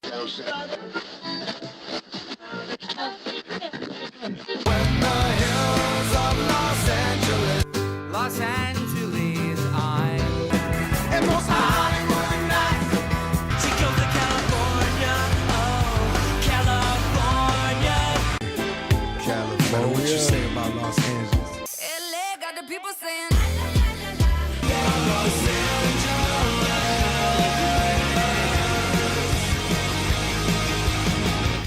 When the hills of Los Angeles, I'm and most high one night. She goes to California, oh, California. California. What you say about Los Angeles? LA got the people saying,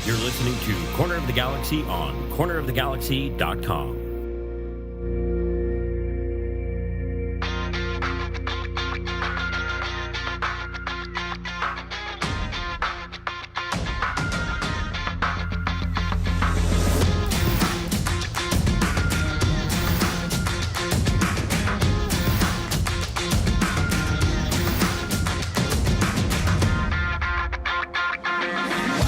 You're listening to Corner of the Galaxy on cornerofthegalaxy.com.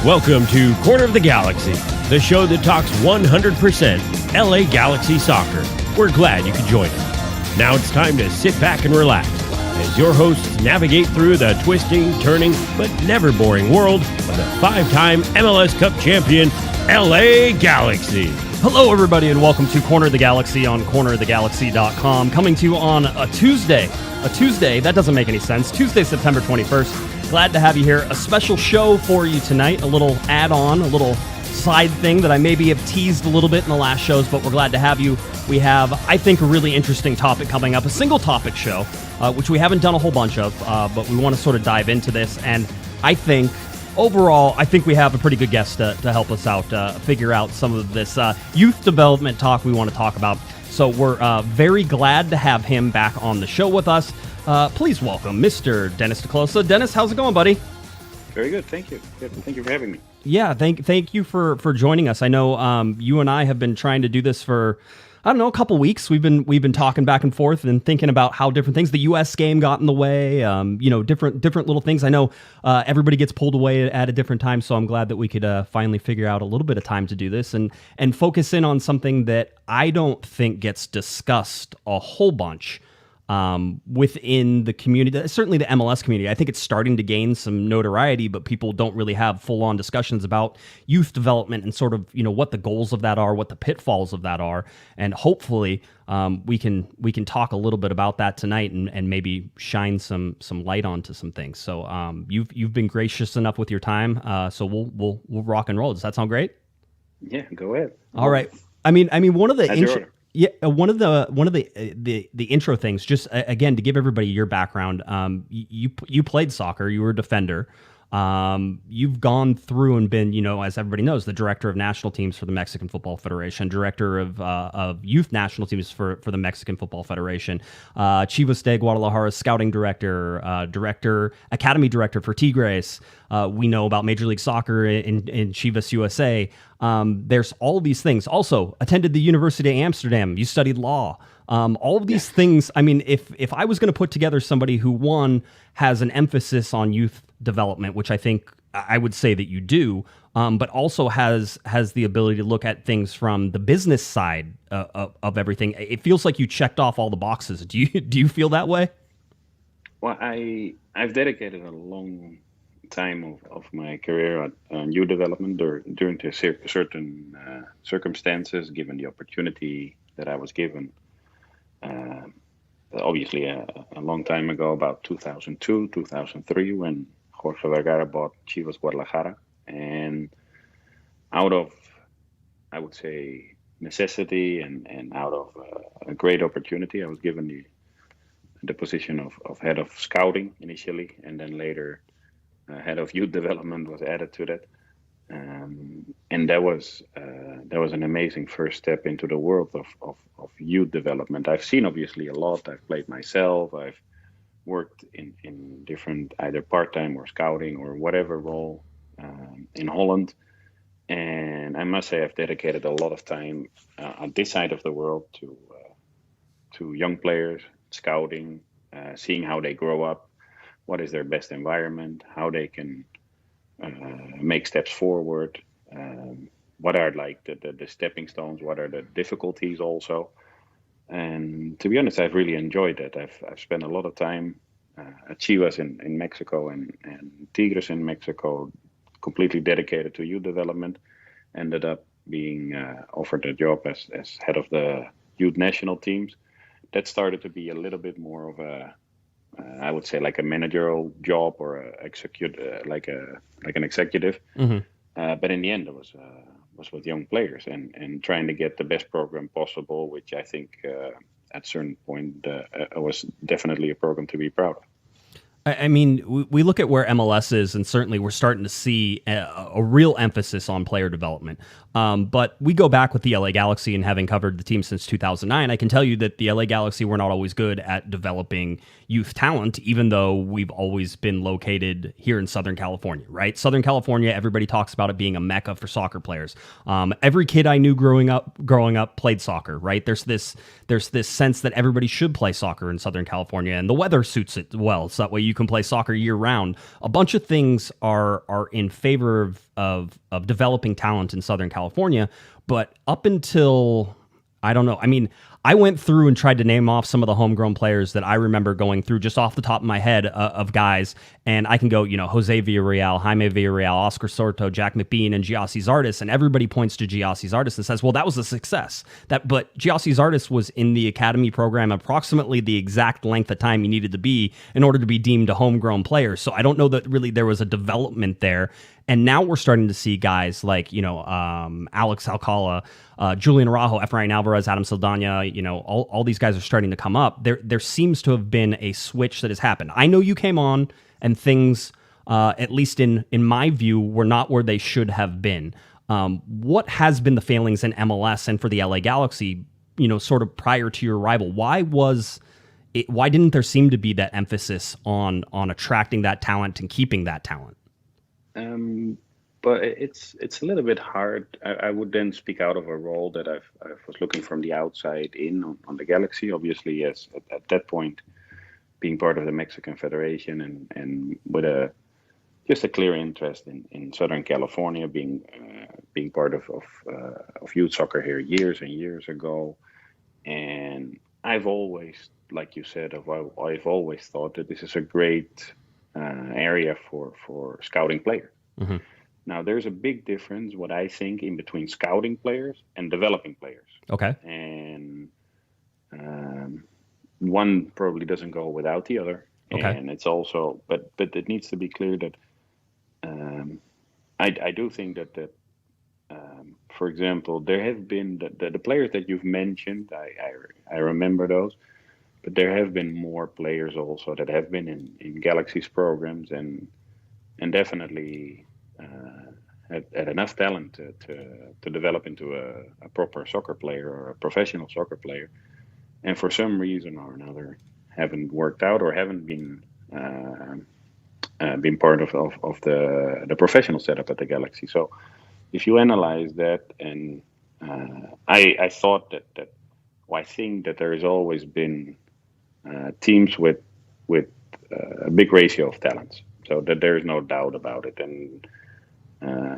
Welcome to Corner of the Galaxy, the show that talks 100% LA Galaxy soccer. We're glad you could join us. Now it's time to sit back and relax as your hosts navigate through the twisting, turning, but never boring world of the five-time MLS Cup champion, LA Galaxy. Hello, everybody, and welcome to Corner of the Galaxy on cornerofthegalaxy.com. Coming to you on a Tuesday. That doesn't make any sense. Tuesday, September 21st. Glad to have you here. A special show for you tonight. A little add-on, a little side thing that I maybe have teased a little bit in the last shows, but we're glad to have you. We have, I think, a really interesting topic coming up. A single topic show, which we haven't done a whole bunch of, but we want to sort of dive into this. And I think, overall, we have a pretty good guest to help us out, figure out some of this youth development talk we want to talk about. So we're very glad to have him back on the show with us. Please welcome Mr. Dennis Kloese. Dennis, how's it going, buddy? Very good, thank you. Good. Thank you for having me. Yeah, thank you for joining us. I know you and I have been trying to do this for, I don't know, a couple weeks. We've been talking back and forth and thinking about how different things. The U.S. game got in the way, different little things. I know everybody gets pulled away at a different time, so I'm glad that we could finally figure out a little bit of time to do this and focus in on something that I don't think gets discussed a whole bunch within the community, certainly the MLS community. I think it's starting to gain some notoriety, but people don't really have full-on discussions about youth development and sort of, what the goals of that are, what the pitfalls of that are. And hopefully we can talk a little bit about that tonight and maybe shine some light onto some things. So you've been gracious enough with your time. So we'll rock and roll. Does that sound great? Yeah, go ahead. All right. I mean, one of the one of the intro things, just again to give everybody your background. You played soccer. You were a defender. You've gone through and been, as everybody knows, the director of national teams for the Mexican Football Federation, director of youth national teams for the Mexican Football Federation, Chivas de Guadalajara scouting director, academy director for Tigres. We know about Major League Soccer in Chivas USA. There's all these things. Also, attended the University of Amsterdam. You studied law. All of these things. I mean, if I was going to put together somebody who, one, has an emphasis on youth development, which I think I would say that you do, but also has the ability to look at things from the business side of everything. It feels like you checked off all the boxes. Do you feel that way? Well, I've dedicated a long time of my career at youth development during certain circumstances, given the opportunity that I was given. Obviously, a long time ago, about 2002, 2003, when Jorge Vergara bought Chivas Guadalajara. And out of, I would say, necessity and out of a great opportunity, I was given the position of head of scouting initially, and then later head of youth development was added to that. And that was an amazing first step into the world of youth development. I've seen obviously a lot. I've played myself. I've worked in different either part-time or scouting or whatever role in Holland. And I must say I've dedicated a lot of time on this side of the world to young players, scouting, seeing how they grow up, what is their best environment, how they can make steps forward, what are like the stepping stones, what are the difficulties also. And to be honest, I've really enjoyed it. I've spent a lot of time at Chivas in Mexico and Tigres in Mexico, completely dedicated to youth development, ended up being offered a job as head of the youth national teams. That started to be a little bit more of a, I would say, like a managerial job or like an executive. But in the end, it was with young players and trying to get the best program possible, which I think at a certain point was definitely a program to be proud of. I mean, we look at where MLS is, and certainly we're starting to see a real emphasis on player development. But we go back with the LA Galaxy, and having covered the team since 2009, I can tell you that the LA Galaxy were not always good at developing youth talent, even though we've always been located here in Southern California, right? Southern California, everybody talks about it being a mecca for soccer players. Every kid I knew growing up played soccer, right? There's this sense that everybody should play soccer in Southern California, and the weather suits it well, so that way you can play soccer year round. A bunch of things are in favor of developing talent in Southern California, but up until, I don't know, I mean, I went through and tried to name off some of the homegrown players that I remember going through just off the top of my head of guys, and I can go, Jose Villarreal, Jaime Villarreal, Oscar Soto, Jack McBean, and Gyasi Zardes, and everybody points to Gyasi Zardes and says, well, that was a success. But Gyasi Zardes was in the academy program approximately the exact length of time he needed to be in order to be deemed a homegrown player. So I don't know that really there was a development there. And now we're starting to see guys like, Alex Alcala, Julian Araujo, Efrain Alvarez, Adam Saldana, all these guys are starting to come up. There seems to have been a switch that has happened. I know you came on and things, at least in my view, were not where they should have been. What has been the failings in MLS and for the LA Galaxy, sort of prior to your arrival? Why didn't there seem to be that emphasis on attracting that talent and keeping that talent? But it's a little bit hard. I would then speak out of a role that I was looking from the outside in on the Galaxy. Obviously, as at that point, being part of the Mexican Federation and with just a clear interest in Southern California, being part of youth soccer here years and years ago, and I've always, like you said, I've always thought that this is a great area for scouting players. Mm-hmm. Now, there's a big difference, what I think, in between scouting players and developing players. Okay. And one probably doesn't go without the other. Okay. And it's also, but it needs to be clear that I do think that for example, there have been the players that you've mentioned. I remember those. But there have been more players also that have been in Galaxy's programs and definitely had enough talent to develop into a proper soccer player or a professional soccer player, and for some reason or another haven't worked out or haven't been part of the professional setup at the Galaxy. So if you analyze that, and I thought that I think that there has always been teams with a big ratio of talents, so that there is no doubt about it. And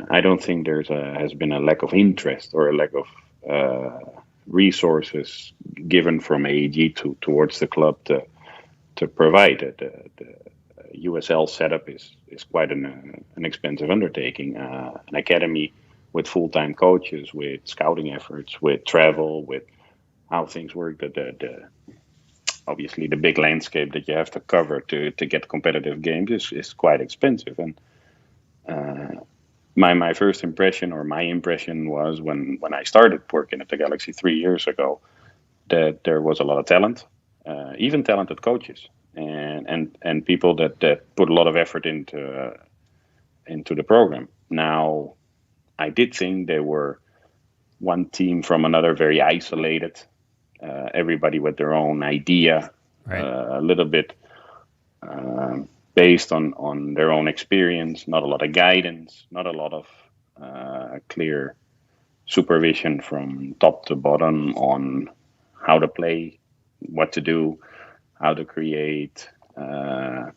I don't think has been a lack of interest or a lack of resources given from AEG towards the club to provide it. The USL setup is quite an expensive undertaking. An academy with full-time coaches, with scouting efforts, with travel, with how things work, obviously the big landscape that you have to cover to get competitive games is quite expensive. And my first impression, or my impression, was when I started working at the Galaxy 3 years ago, that there was a lot of talent, even talented coaches and people that put a lot of effort into the program. Now, I did think they were one team from another, very isolated. Everybody with their own idea, right. A little bit based on their own experience, not a lot of guidance, not a lot of clear supervision from top to bottom on how to play, what to do, how to create a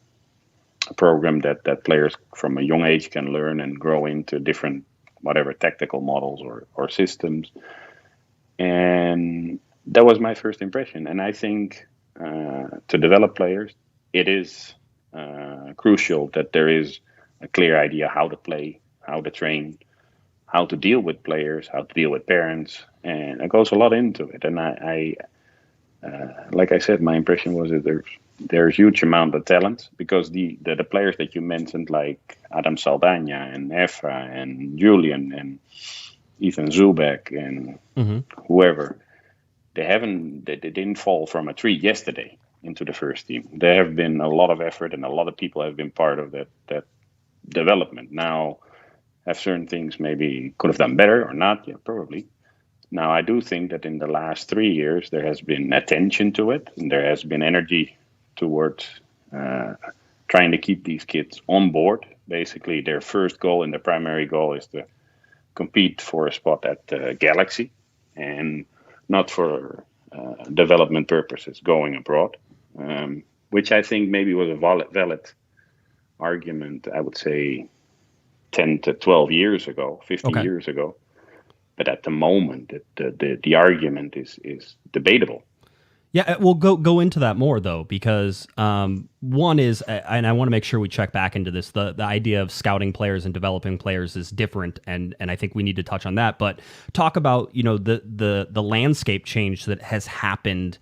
program that players from a young age can learn and grow into different, whatever, tactical models or systems. And that was my first impression. And I think to develop players, it is crucial that there is a clear idea how to play, how to train, how to deal with players, how to deal with parents, and it goes a lot into it. And I like I said, my impression was that there's huge amount of talent, because the players that you mentioned, like Adam Saldana and Efra and Julian and Ethan Zubek and whoever, they didn't fall from a tree yesterday into the first team. There have been a lot of effort, and a lot of people have been part of that development. Now, have certain things maybe could have done better or not? Yeah, probably. Now, I do think that in the last 3 years, there has been attention to it, and there has been energy towards trying to keep these kids on board. Basically, their first goal and their primary goal is to compete for a spot at Galaxy, and not for development purposes going abroad, which I think maybe was a valid argument, I would say 10 to 12 years ago, 15 years ago. But at the moment, the argument is debatable. Yeah, we'll go into that more, though, because one is, and I want to make sure we check back into this, the idea of scouting players and developing players is different, and I think we need to touch on that. But talk about, the landscape change that has happened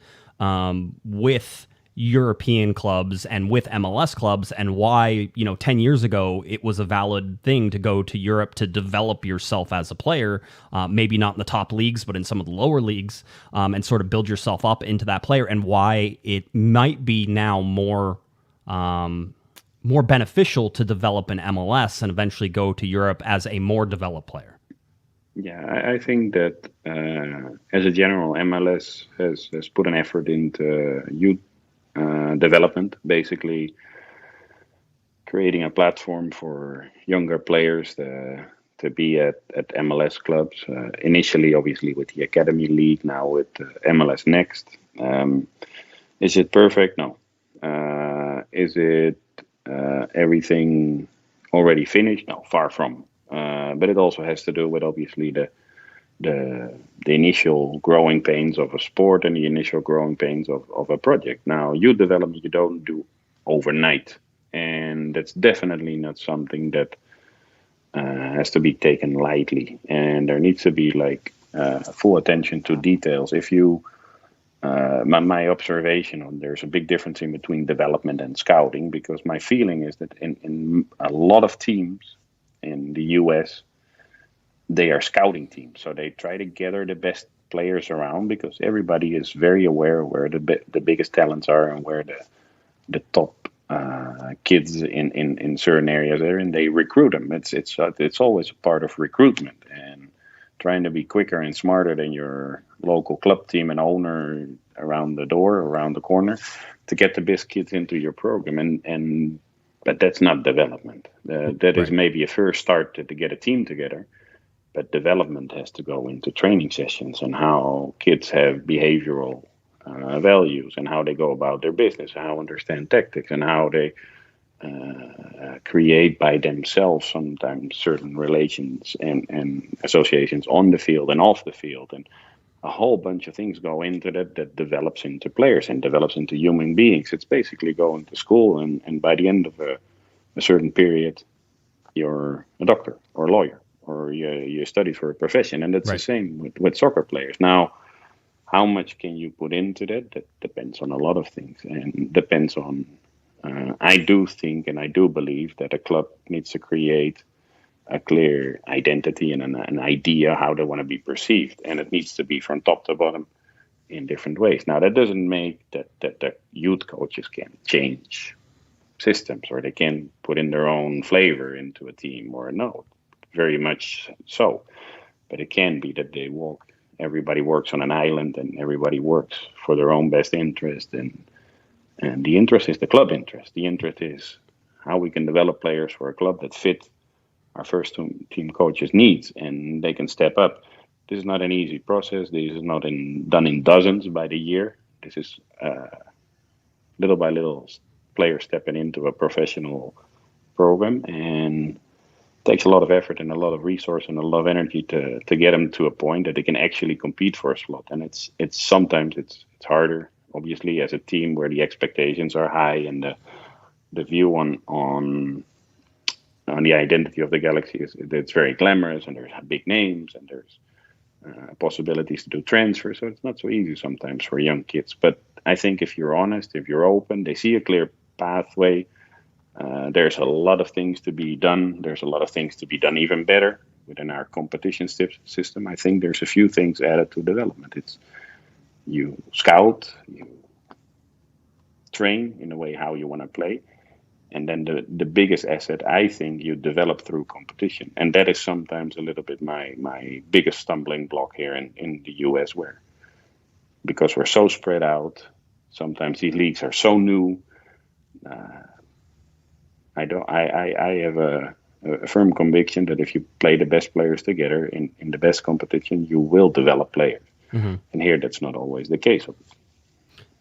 with European clubs and with MLS clubs, and why 10 years ago it was a valid thing to go to Europe to develop yourself as a player, maybe not in the top leagues but in some of the lower leagues, and sort of build yourself up into that player, and why it might be now more beneficial to develop in MLS and eventually go to Europe as a more developed player. Yeah, I think that as a general, MLS has put an effort into youth development, basically creating a platform for younger players to be at MLS clubs. Initially, obviously, with the Academy League, now with MLS Next. Is it perfect? No. Is it everything already finished? No, far from. But it also has to do with, obviously, the initial growing pains of a sport and the initial growing pains of a project. Now, youth development you don't do overnight, and that's definitely not something that has to be taken lightly, and there needs to be full attention to details. If you my observation on there's a big difference in between development and scouting, because my feeling is that in a lot of teams in the US, they are scouting teams, so they try to gather the best players around, because everybody is very aware of where the biggest talents are and where the top kids in certain areas are, and they recruit them. It's always a part of recruitment, and trying to be quicker and smarter than your local club team and owner around the corner to get the best kids into your program, but that's not development. That is maybe a first start to get a team together. But development has to go into training sessions and how kids have behavioral values and how they go about their business, how understand tactics, and how they create by themselves sometimes certain relations and associations on the field and off the field. And a whole bunch of things go into that develops into players and develops into human beings. It's basically going to school, and by the end of a certain period, you're a doctor or a lawyer, or you study for a profession. And that's the same with soccer players. Now, how much can you put into that? That depends on a lot of things, and depends on, I do think and I do believe that a club needs to create a clear identity and an idea how they want to be perceived. And it needs to be from top to bottom in different ways. Now, that doesn't make that the youth coaches can change systems, or they can put in their own flavor into a team, or no. Very much so, but it can be that everybody works on an island, and everybody works for their own best interest, and the interest is the club interest. The interest is how we can develop players for a club that fit our first team coaches' needs, and they can step up. This is not an easy process. This is not done in dozens by the year. This is little by little players stepping into a professional program, and takes a lot of effort and a lot of resource and a lot of energy to get them to a point that they can actually compete for a slot. And it's sometimes it's harder, obviously, as a team where the expectations are high, and the view on on the identity of the Galaxy is it's very glamorous, and there's big names, and there's possibilities to do transfers. So it's not so easy sometimes for young kids. But I think if you're honest, if you're open, they see a clear pathway. There's a lot of things to be done. There's a lot of things to be done even better within our competition system. I think there's a few things added to development. It's you scout, you train in a way how you want to play. And then the biggest asset, I think, you develop through competition. And that is sometimes a little bit my biggest stumbling block here in the US, where because we're so spread out, sometimes these leagues are so new. I have a firm conviction that if you play the best players together in the best competition, you will develop players. Mm-hmm. And here that's not always the case.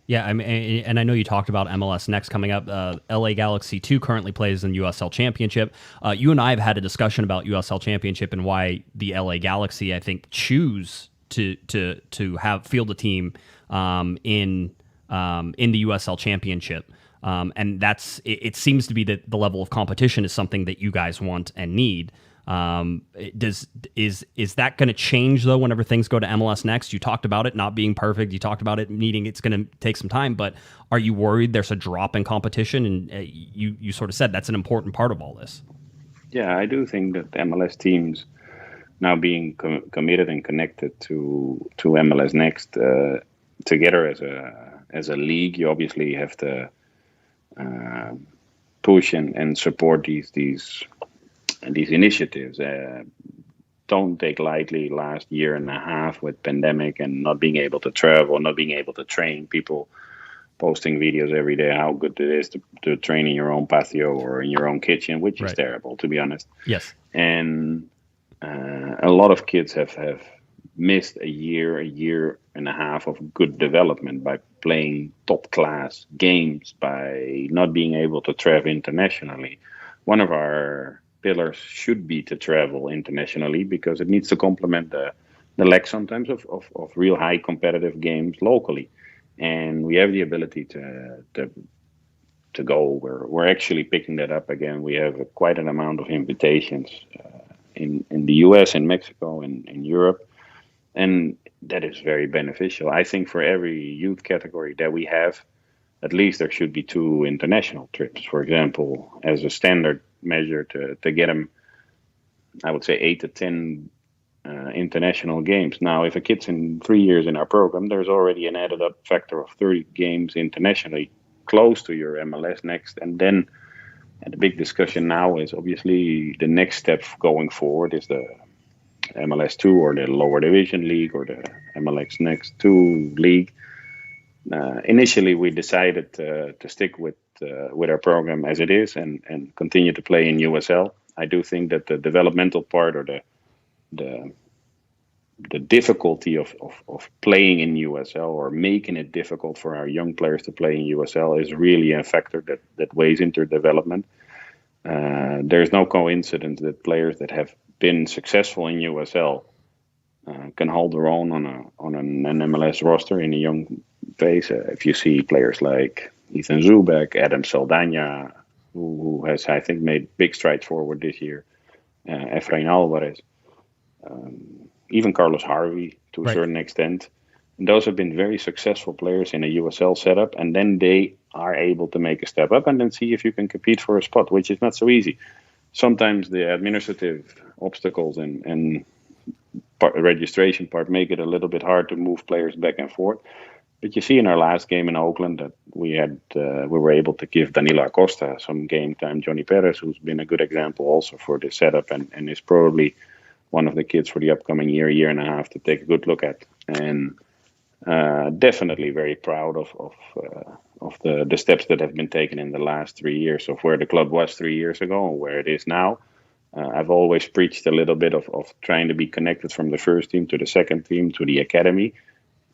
Yeah, I mean, and I know you talked about MLS Next coming up. LA Galaxy 2 currently plays in USL Championship. You and I have had a discussion about USL Championship and why the LA Galaxy, I think, choose to have field a team in the USL Championship. And it seems to be that the level of competition is something that you guys want and need. Is that going to change though whenever things go to MLS Next? You talked about it not being perfect. You talked about it needing it's going to take some time. But are you worried there's a drop in competition? And you sort of said that's an important part of all this. Yeah, I do think that MLS teams now being committed and connected to MLS Next together as a league, you obviously have to push and support these initiatives. Don't take lightly last year and a half with pandemic and not being able to travel, not being able to train, people posting videos every day how good it is to train in your own patio or in your own kitchen, which is terrible, to be honest. Yes. And a lot of kids have missed a year and a half of good development by playing top class games, by not being able to travel internationally. One of our pillars should be to travel internationally because it needs to complement the lack sometimes of real high competitive games locally. And we have the ability to go. We're actually picking that up again. We have quite an amount of invitations in the US, in Mexico, in Europe. And that is very beneficial. I think for every youth category that we have, at least there should be 2 international trips, for example, as a standard measure to get them, I would say 8 to 10 international games. Now, if a kid's in 3 years in our program, there's already an added up factor of 30 games internationally close to your MLS Next. And then the big discussion now is obviously the next step going forward is the MLS 2 or the lower division league or the MLS Next 2 league. Initially, we decided to stick with our program as it is and continue to play in USL. I do think that the developmental part or the difficulty of playing in USL or making it difficult for our young players to play in USL is really a factor that weighs into development. There's no coincidence that players that have been successful in USL can hold their own on an MLS roster in a young phase. If you see players like Ethan Zubek, Adam Saldana, who has, I think, made big strides forward this year, Efrain Alvarez, even Carlos Harvey to a certain extent. And those have been very successful players in a USL setup, and then they are able to make a step up and then see if you can compete for a spot, which is not so easy. Sometimes the administrative obstacles and registration part make it a little bit hard to move players back and forth. But you see in our last game in Oakland that we were able to give Danilo Acosta some game time. Johnny Perez, who's been a good example also for this setup and is probably one of the kids for the upcoming year and a half to take a good look at. And definitely very proud of the steps that have been taken in the last 3 years of where the club was 3 years ago and where it is now. I've always preached a little bit of trying to be connected from the first team to the second team to the academy.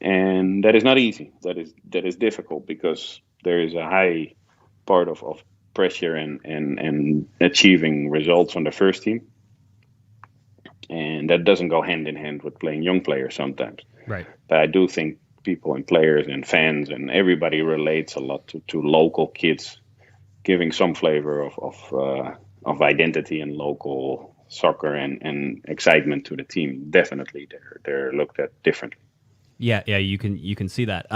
And that is not easy. That is difficult because there is a high part of pressure and achieving results on the first team. And that doesn't go hand in hand with playing young players sometimes. Right. But I do think people and players and fans and everybody relates a lot to local kids, giving some flavor of of identity and local soccer and excitement to the team. Definitely, they're looked at differently. Yeah, you can see that.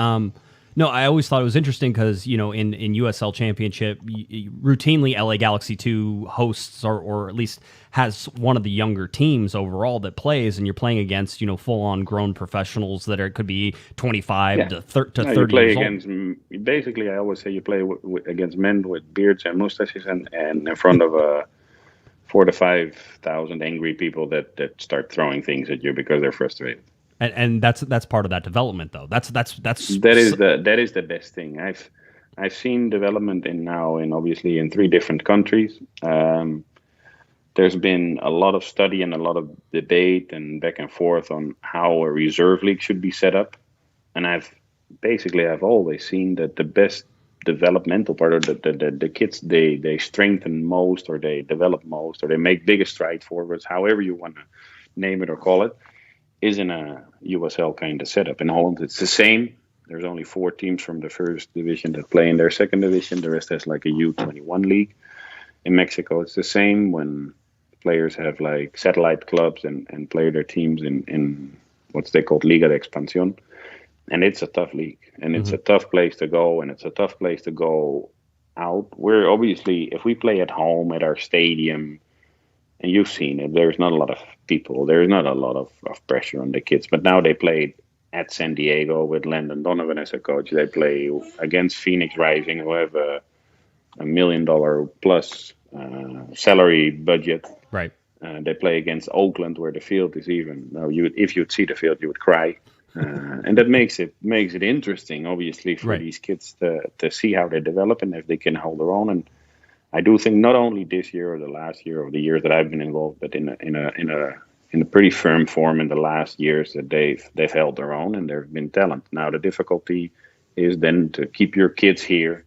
No, I always thought it was interesting because in USL Championship, routinely LA Galaxy 2 hosts or at least has one of the younger teams overall that plays, and you're playing against full on grown professionals that could be 25 to 30 you play years against, old. basically, I always say you play against men with beards and mustaches and in front of 4,000 to 5,000 angry people that start throwing things at you because they're frustrated. And that's part of that development, though. That is the best thing. I've seen development in obviously in 3 different countries. There's been a lot of study and a lot of debate and back and forth on how a reserve league should be set up, and I've always seen that the best developmental part, or the kids they strengthen most, or they develop most, or they make biggest strides forwards, however you want to name it or call it, is in a USL kind of setup. In Holland, it's the same. There's only 4 teams from the first division that play in their second division. The rest has like a U21 league. In Mexico, it's the same, when players have like satellite clubs and play their teams in what's they called Liga de Expansión. And it's a tough league, and it's a tough place to go, and it's a tough place to go out. We're obviously, if we play at home at our stadium, and you've seen it, there's not a lot of people, there's not a lot of pressure on the kids. But now they played at San Diego with Landon Donovan as a coach. They play against Phoenix Rising, who have a $1 million plus salary budget. Right. They play against Oakland, where the field is even. Now, if you'd see the field, you would cry. And that makes it interesting, obviously, for these kids to see how they develop and if they can hold their own. And I do think not only this year or the last year or the years that I've been involved, but in a pretty firm form in the last years, that they've held their own, and there's been talent. Now the difficulty is then to keep your kids here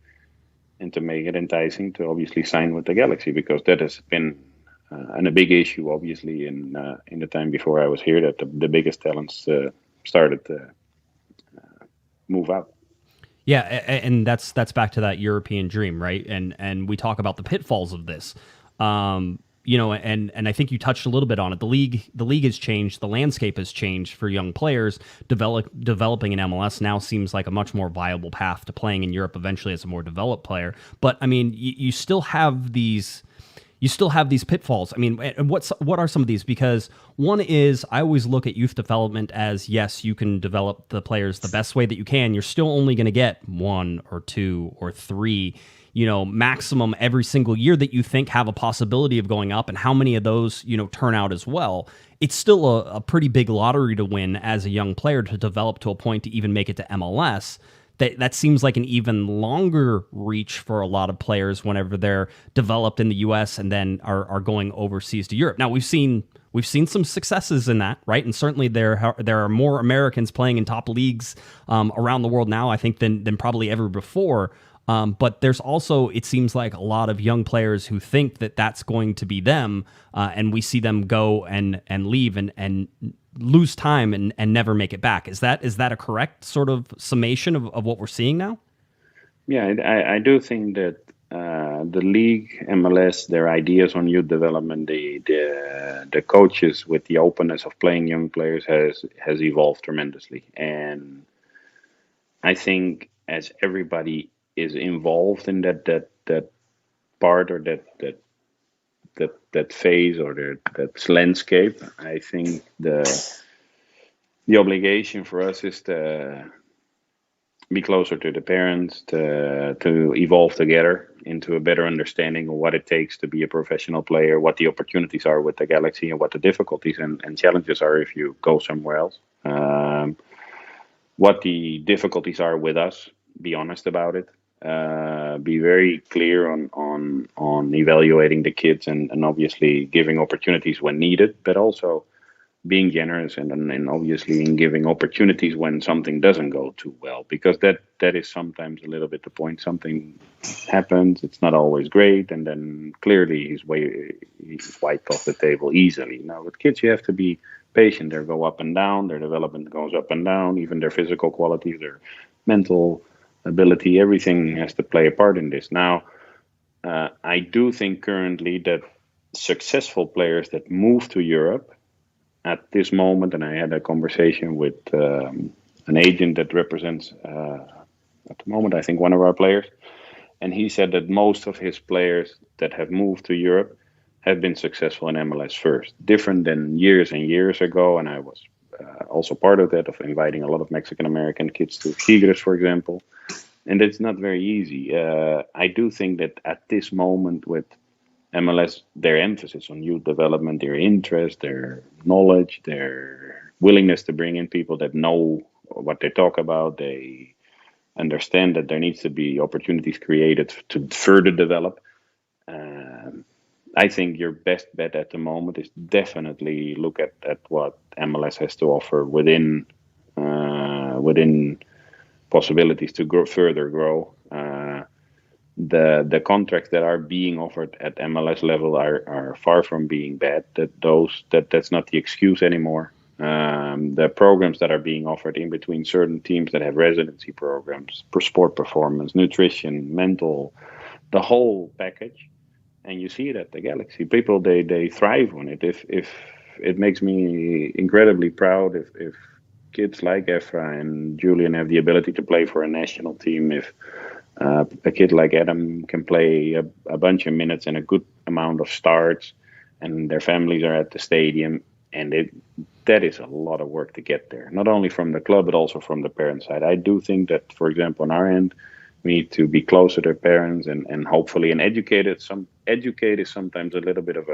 and to make it enticing to obviously sign with the Galaxy, because that has been a big issue, obviously, in the time before I was here, that the biggest talents started to move out. Yeah, and that's back to that European dream, right? And we talk about the pitfalls of this, and I think you touched a little bit on it. The league has changed, the landscape has changed for young players. Developing in MLS now seems like a much more viable path to playing in Europe eventually as a more developed player. But I mean, you still have these. Pitfalls. I mean, what are some of these? Because one is, I always look at youth development as, yes, you can develop the players the best way that you can. You're still only going to get 1 or 2 or 3, maximum every single year that you think have a possibility of going up, and how many of those, turn out as well. It's still a pretty big lottery to win as a young player to develop to a point to even make it to MLS. That seems like an even longer reach for a lot of players whenever they're developed in the U.S. and then are going overseas to Europe. Now, we've seen some successes in that, right? And certainly there are more Americans playing in top leagues around the world now, I think, than probably ever before. But there's also, it seems like, a lot of young players who think that that's going to be them, and we see them go and leave and lose time and never make it back. Is that a correct sort of summation of what we're seeing now? Yeah, I do think that the league, MLS, their ideas on youth development, the coaches with the openness of playing young players has evolved tremendously. And I think as everybody is involved in that part, or that phase, or that landscape, I think the obligation for us is to be closer to the parents, to evolve together into a better understanding of what it takes to be a professional player, what the opportunities are with the Galaxy, and what the difficulties and challenges are if you go somewhere else. What the difficulties are with us, be honest about it. Be very clear on evaluating the kids and obviously giving opportunities when needed, but also being generous and obviously in giving opportunities when something doesn't go too well, because that is sometimes a little bit the point. Something happens, it's not always great, and then clearly he's wiped off the table easily. Now with kids, you have to be patient. They go up and down, their development goes up and down, even their physical qualities, their mental ability, everything has to play a part in this. Now, I do think currently that successful players that move to Europe at this moment, and I had a conversation with an agent that represents at the moment, I think, one of our players, and he said that most of his players that have moved to Europe have been successful in MLS first, different than years and years ago. And I was also part of that, of inviting a lot of Mexican American kids to Tigres, for example. And it's not very easy. I do think that at this moment with MLS, their emphasis on youth development, their interest, their knowledge, their willingness to bring in people that know what they talk about, they understand that there needs to be opportunities created to further develop. I think your best bet at the moment is definitely look at what MLS has to offer within possibilities to further grow. The contracts that are being offered at MLS level are far from being bad. That's not the excuse anymore. The programs that are being offered in between certain teams that have residency programs for sport performance, nutrition, mental, the whole package. And you see it at the Galaxy. People, they thrive on it. If it makes me incredibly proud if kids like Efra and Julian have the ability to play for a national team, if a kid like Adam can play a bunch of minutes and a good amount of starts, and their families are at the stadium, and that is a lot of work to get there. Not only from the club, but also from the parent side. I do think that, for example, on our end, we need to be closer to parents and hopefully educated. Educate is sometimes a little bit of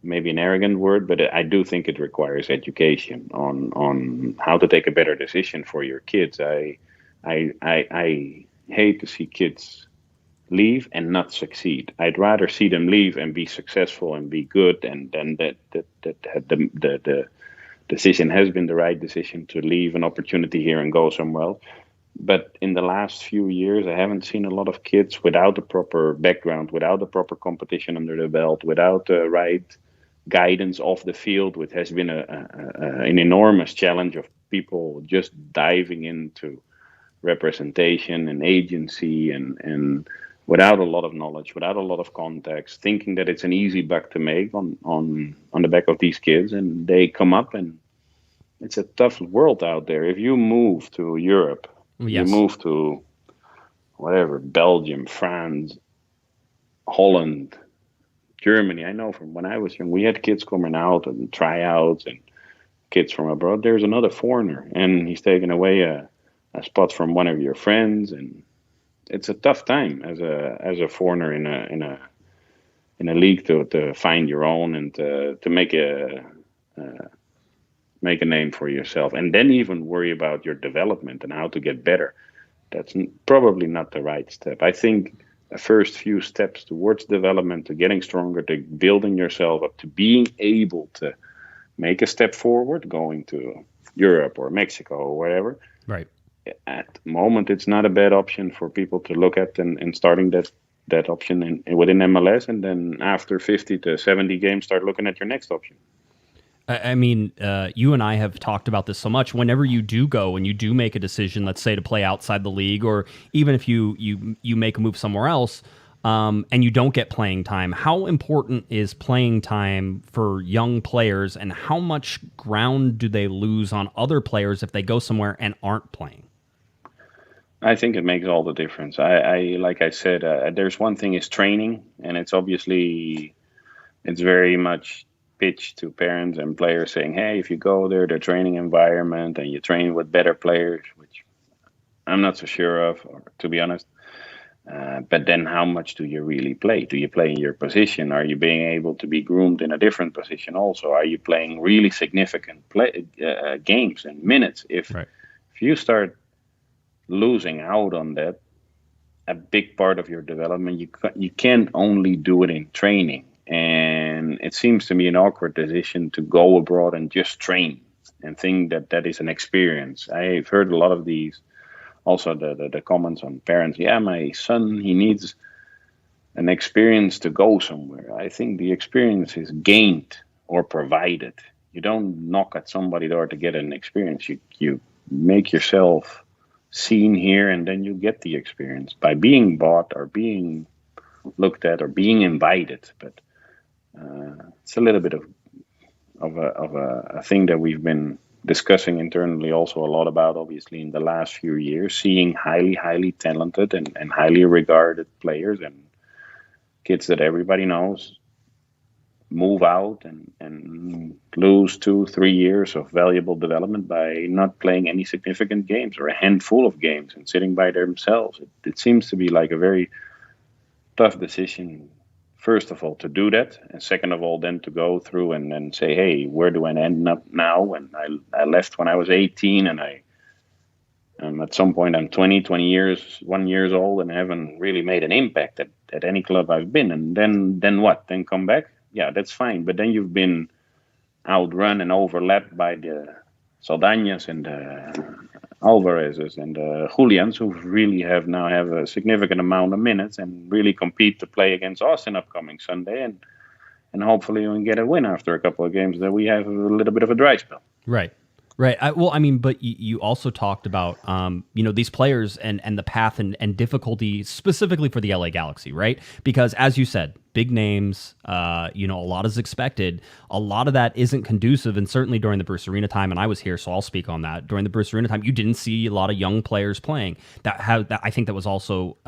maybe an arrogant word, but I do think it requires education on how to take a better decision for your kids. I hate to see kids leave and not succeed. I'd rather see them leave and be successful and be good, and then that the decision has been the right decision to leave an opportunity here and go somewhere else. But in the last few years, I haven't seen a lot of kids without the proper background, without the proper competition under the belt, without the right guidance off the field, which has been an enormous challenge of people just diving into representation and agency and without a lot of knowledge, without a lot of context, thinking that it's an easy buck to make on the back of these kids, and they come up, and it's a tough world out there. If you move to Europe, yes. You move to whatever, Belgium, France, Holland, Germany. I know from when I was young, we had kids coming out and tryouts and kids from abroad. There's another foreigner, and he's taking away a spot from one of your friends, and it's a tough time as a foreigner in a league to find your own and to make a name for yourself, and then even worry about your development and how to get better. That's probably not the right step. I think the first few steps towards development, to getting stronger, to building yourself up, to being able to make a step forward, going to Europe or Mexico or wherever. Right. At the moment, it's not a bad option for people to look at and starting that option within MLS, and then after 50 to 70 games, start looking at your next option. I mean, you and I have talked about this so much. Whenever you do go and you do make a decision, let's say to play outside the league, or even if you make a move somewhere else, and you don't get playing time, how important is playing time for young players, and how much ground do they lose on other players if they go somewhere and aren't playing? I think it makes all the difference. I like I said, there's one thing is training, and it's very much pitch to parents and players saying, hey, if you go there, the training environment, and you train with better players, which I'm not so sure of, to be honest. But then how much do you really play? Do you play in your position? Are you being able to be groomed in a different position also? Are you playing really significant games and minutes? If you start losing out on that, a big part of your development, you can't only do it in training. And it seems to me an awkward decision to go abroad and just train and think that is an experience. I've heard a lot of these, also the comments on parents. Yeah, my son, he needs an experience to go somewhere. I think the experience is gained or provided. You don't knock at somebody's door to get an experience. You make yourself seen here, and then you get the experience by being bought or being looked at or being invited. But it's a little bit of a thing that we've been discussing internally also a lot about, obviously, in the last few years, seeing highly talented and highly regarded players and kids that everybody knows move out and lose 2-3 years of valuable development by not playing any significant games or a handful of games and sitting by themselves. It seems to be like a very tough decision, first of all, to do that, and second of all, then to go through and then say, hey, where do I end up now? When I left when I was 18, and at some point I'm 1 years old, and haven't really made an impact at any club I've been. And then what? Then come back? Yeah, that's fine. But then you've been outrun and overlapped by the Saldañas and the Alvarez's and the Julians, who really have a significant amount of minutes and really compete to play against us in upcoming Sunday. And hopefully we can get a win after a couple of games that we have a little bit of a dry spell. Right. Right. But you also talked about, these players and the path and difficulty specifically for the LA Galaxy, right? Because as you said, big names, a lot is expected. A lot of that isn't conducive. And certainly during the Bruce Arena time, and I was here, so I'll speak on that. During the Bruce Arena time, you didn't see a lot of young players playing. I think that was also,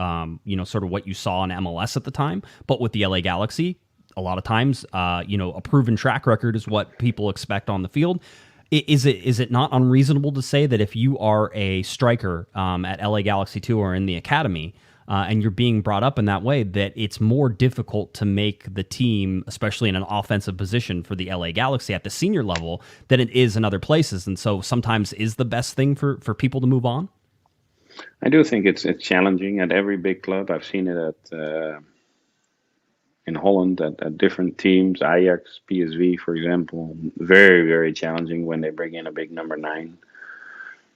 sort of what you saw in MLS at the time. But with the LA Galaxy, a lot of times, a proven track record is what people expect on the field. Is it not unreasonable to say that if you are a striker at LA Galaxy 2 or in the academy, and you're being brought up in that way, that it's more difficult to make the team, especially in an offensive position for the LA Galaxy at the senior level, than it is in other places? And so sometimes is the best thing for people to move on? I do think it's challenging at every big club. I've seen it at in Holland at different teams, Ajax, PSV, for example. Very, very challenging when they bring in a big number 9.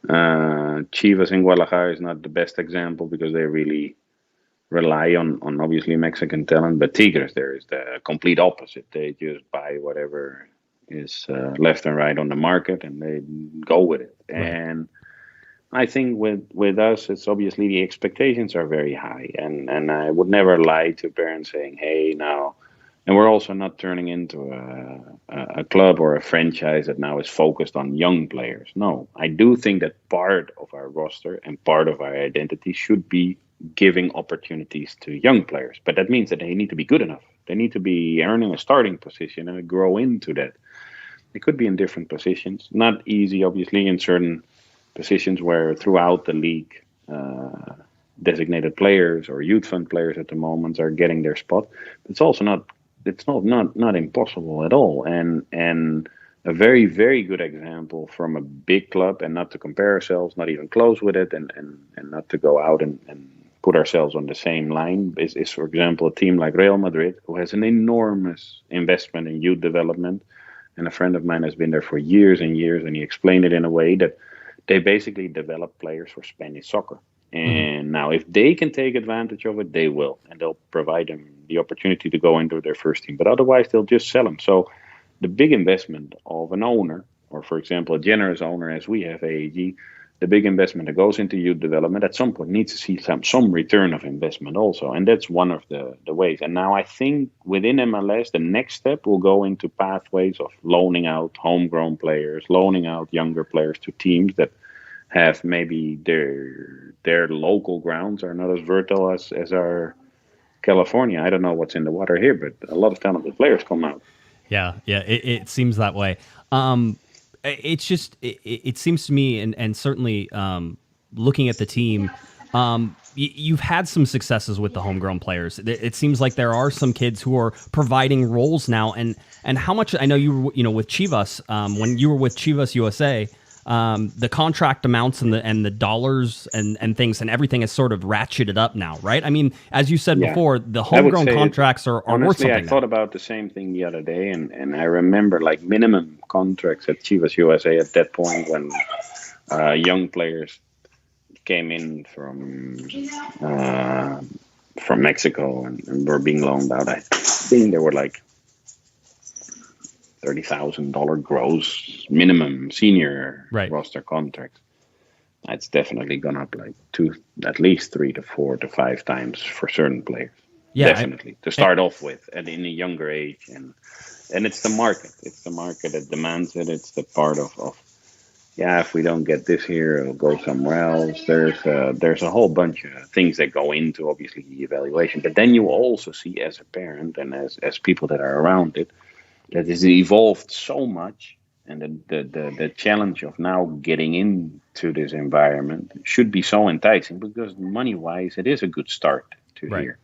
Chivas in Guadalajara is not the best example because they really rely on obviously Mexican talent. But Tigres, there is the complete opposite. They just buy whatever is left and right on the market and they go with it. Right. And I think with us, it's obviously the expectations are very high, and I would never lie to parents saying, "Hey, now," and we're also not turning into a club or a franchise that now is focused on young players. No, I do think that part of our roster and part of our identity should be giving opportunities to young players, but that means that they need to be good enough. They need to be earning a starting position and grow into that. They could be in different positions, not easy, obviously, in certain positions where throughout the league designated players or youth fund players at the moment are getting their spot. It's also not impossible at all. And a very, very good example from a big club, and not to compare ourselves, not even close with it, and not to go out and put ourselves on the same line is, for example, a team like Real Madrid, who has an enormous investment in youth development. And a friend of mine has been there for years and years, and he explained it in a way that they basically develop players for Spanish soccer. And now if they can take advantage of it, they will. And they'll provide them the opportunity to go into their first team. But otherwise, they'll just sell them. So the big investment of an owner, or for example, a generous owner as we have, AEG, the big investment that goes into youth development at some point needs to see some return of investment also. And that's one of the ways. And now I think within MLS, the next step will go into pathways of loaning out homegrown players, loaning out younger players to teams that have maybe their local grounds are not as fertile as our California. I don't know what's in the water here, but a lot of talented players come out. Yeah, it seems that way. It's just it seems to me, and certainly looking at the team, you've had some successes with the homegrown players. It seems like there are some kids who are providing roles now, and how much I know you were with Chivas when you were with Chivas USA. The contract amounts and the dollars and things and everything is sort of ratcheted up now, right? I mean, as you said before, the homegrown contracts are honestly, worth something. I thought about the same thing the other day, and I remember like minimum contracts at Chivas USA at that point when young players came in from Mexico and were being loaned out. I think there were like $30,000 gross minimum senior roster contract. It's definitely gone up like at least 3 to 4 to 5 times for certain players. definitely to start off with, and in a younger age, and it's the market. It's the market that demands it. It's the part of if we don't get this here, it'll go somewhere else. There's a whole bunch of things that go into obviously the evaluation, but then you also see as a parent and as people that are around it that it's evolved so much, and the challenge of now getting into this environment should be so enticing because money wise, it is a good start to here.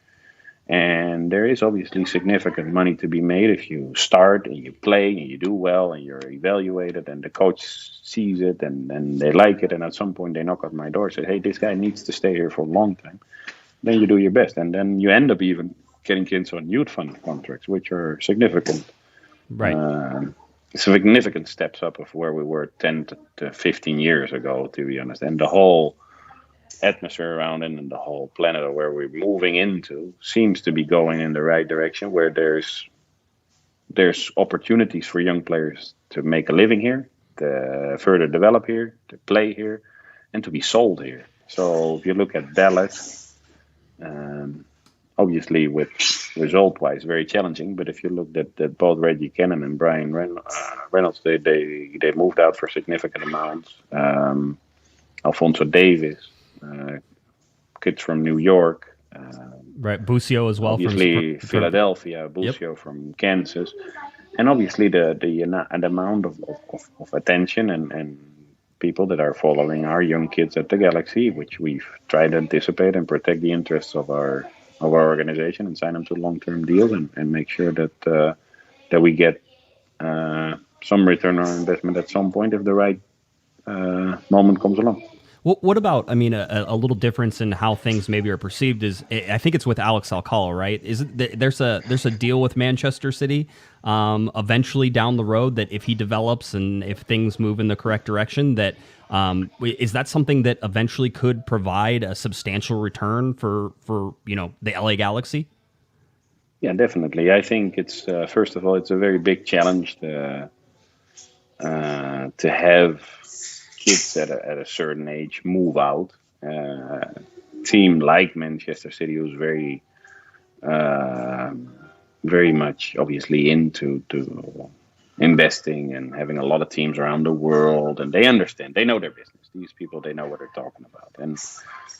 And there is obviously significant money to be made if you start and you play and you do well and you're evaluated and the coach sees it and they like it. And at some point they knock on my door and say, hey, this guy needs to stay here for a long time. Then you do your best. And then you end up even getting kids on youth fund contracts, which are significant. Significant steps up of where we were 10 to 15 years ago, to be honest. And the whole atmosphere around it and the whole planet where we're moving into seems to be going in the right direction, where there's opportunities for young players to make a living here, to further develop here, to play here, and to be sold here. So if you look at Dallas, obviously with result-wise very challenging, but if you look at both Reggie Cannon and Brian Reynolds, they moved out for significant amounts. Alfonso Davis, kids from New York, Busio as well, obviously from Philadelphia, Busio from Kansas, and obviously the amount of attention and people that are following our young kids at the Galaxy, which we've tried to anticipate and protect the interests of our organization and sign them to long-term deals and make sure that we get some return on investment at some point if the right moment comes along. What about, I mean, a little difference in how things maybe are perceived is, I think it's with Alex Alcala, right? There's a deal with Manchester City eventually down the road that if he develops and if things move in the correct direction, that is that something that eventually could provide a substantial return for the LA Galaxy? Yeah, definitely. I think it's first of all, it's a very big challenge to have kids at a certain age move out. Team like Manchester City, who's very much obviously into investing and having a lot of teams around the world, and they understand, they know their business. These people, they know what they're talking about. And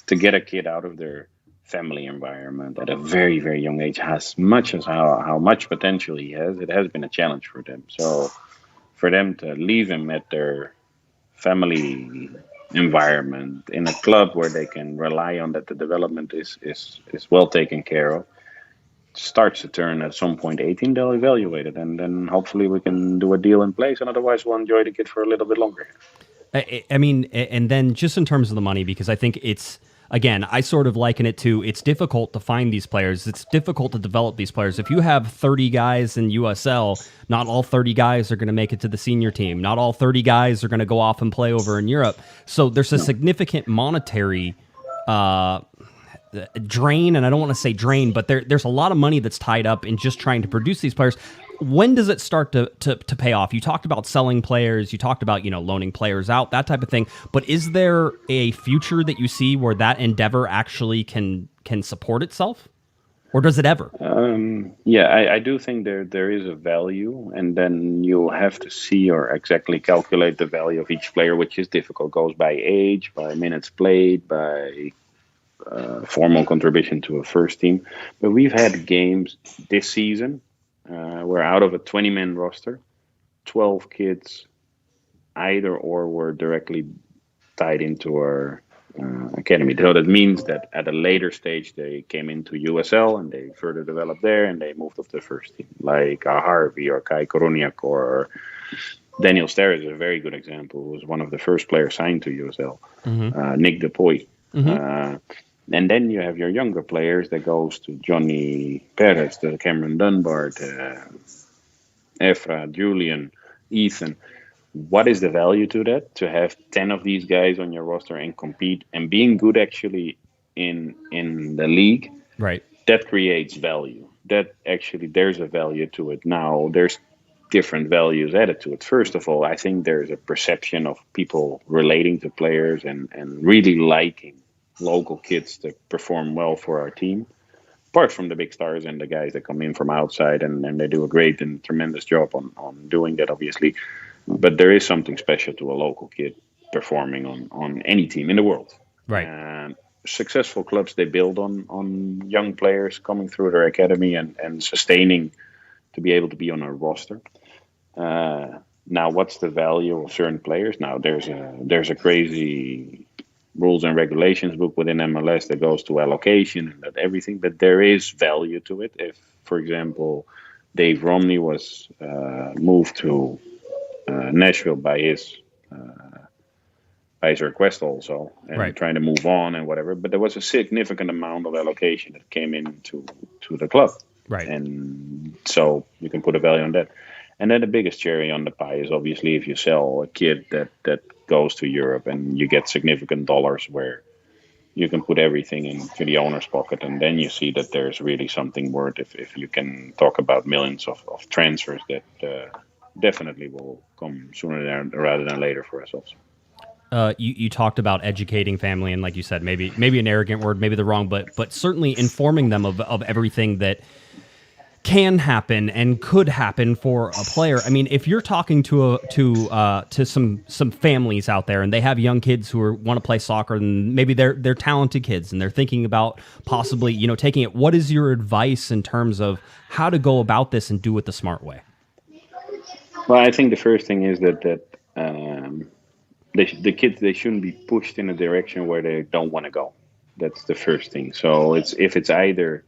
to get a kid out of their family environment at a very, very young age, as much as how much potential he has, it has been a challenge for them. So for them to leave him at their family environment in a club where they can rely on that the development is well taken care of, starts to turn at some point 18, they'll evaluate it, and then hopefully we can do a deal in place, and otherwise we'll enjoy the kid for a little bit longer. I mean, and then just in terms of the money, because I think it's, again, I sort of liken it to, it's difficult to find these players. It's difficult to develop these players. If you have 30 guys in USL, not all 30 guys are going to make it to the senior team. Not all 30 guys are going to go off and play over in Europe. So there's a significant monetary drain, and I don't want to say drain, but there's a lot of money that's tied up in just trying to produce these players. When does it start to pay off? You talked about selling players, you talked about, loaning players out, that type of thing. But is there a future that you see where that endeavor actually can support itself? Or does it ever? I do think there is a value, and then you have to see or exactly calculate the value of each player, which is difficult. Goes by age, by minutes played, by formal contribution to a first team. But we've had games this season where out of a 20-man roster, 12 kids either or were directly tied into our academy. So that means that at a later stage they came into USL and they further developed there and they moved up to the first team, like Harvey or Kai Koroniak or Daniel Sterre is a very good example. Who was one of the first players signed to USL. Nick DePoy. And then you have your younger players that goes to Johnny Perez, to Cameron Dunbar, to Efra, Julian, Ethan. What is the value to that? To have 10 of these guys on your roster and compete and being good actually in the league, right? That creates value. That actually, there's a value to it. Now, there's different values added to it. First of all, I think there's a perception of people relating to players and really liking local kids to perform well for our team. apart from the big stars and the guys that come in from outside, and they do a great and tremendous job on doing that, obviously. But there is something special to a local kid performing on any team in the world. Right. Successful clubs, they build on young players coming through their academy and sustaining to be able to be on a roster. Now, what's the value of certain players? Now, there's a crazy rules and regulations book within MLS that goes to allocation and that everything, but there is value to it. If, for example, Dave Romney was moved to Nashville by his request also, and trying to move on and whatever, but there was a significant amount of allocation that came into the club, Right. and so you can put a value on that. And then the biggest cherry on the pie is obviously if you sell a kid that goes to Europe and you get significant dollars where you can put everything into the owner's pocket, and then you see that there's really something worth if you can talk about millions of transfers that definitely will come sooner rather than later for us also. You talked about educating family, and like you said, maybe an arrogant word, maybe the wrong, but certainly informing them of everything that can happen and could happen for a player. I mean, if you're talking to some families out there and they have young kids who want to play soccer, and maybe they're talented kids and they're thinking about possibly taking it, what is your advice in terms of how to go about this and do it the smart way? Well, I think the first thing is that the kids, they shouldn't be pushed in a direction where they don't want to go. That's the first thing. So if it's either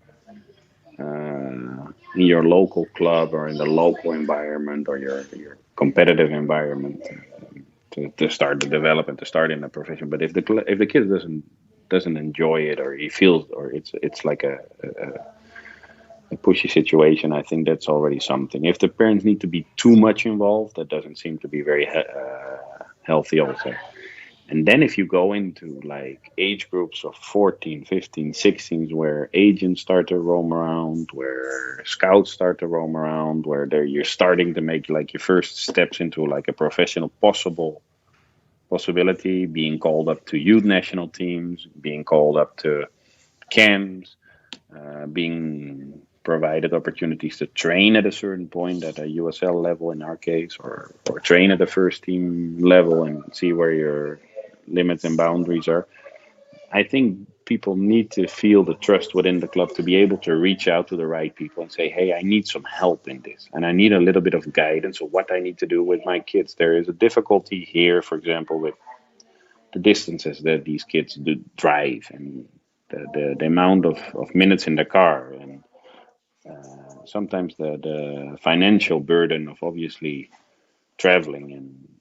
in your local club or in the local environment or your competitive environment to start the development, to start in a profession. But if the kid doesn't enjoy it, or he feels, or it's like a pushy situation, I think that's already something. If the parents need to be too much involved, that doesn't seem to be very healthy also. And then if you go into like age groups of 14, 15, 16, where agents start to roam around, where scouts start to roam around, where you're starting to make like your first steps into like a professional possibility, being called up to youth national teams, being called up to camps, being provided opportunities to train at a certain point at a USL level in our case, or train at the first team level and see where your limits and boundaries are. I think people need to feel the trust within the club to be able to reach out to the right people and say, hey, I need some help in this, and I need a little bit of guidance of what I need to do with my kids. There is a difficulty here, for example, with the distances that these kids do drive, and the amount of minutes in the car, and sometimes the financial burden of obviously traveling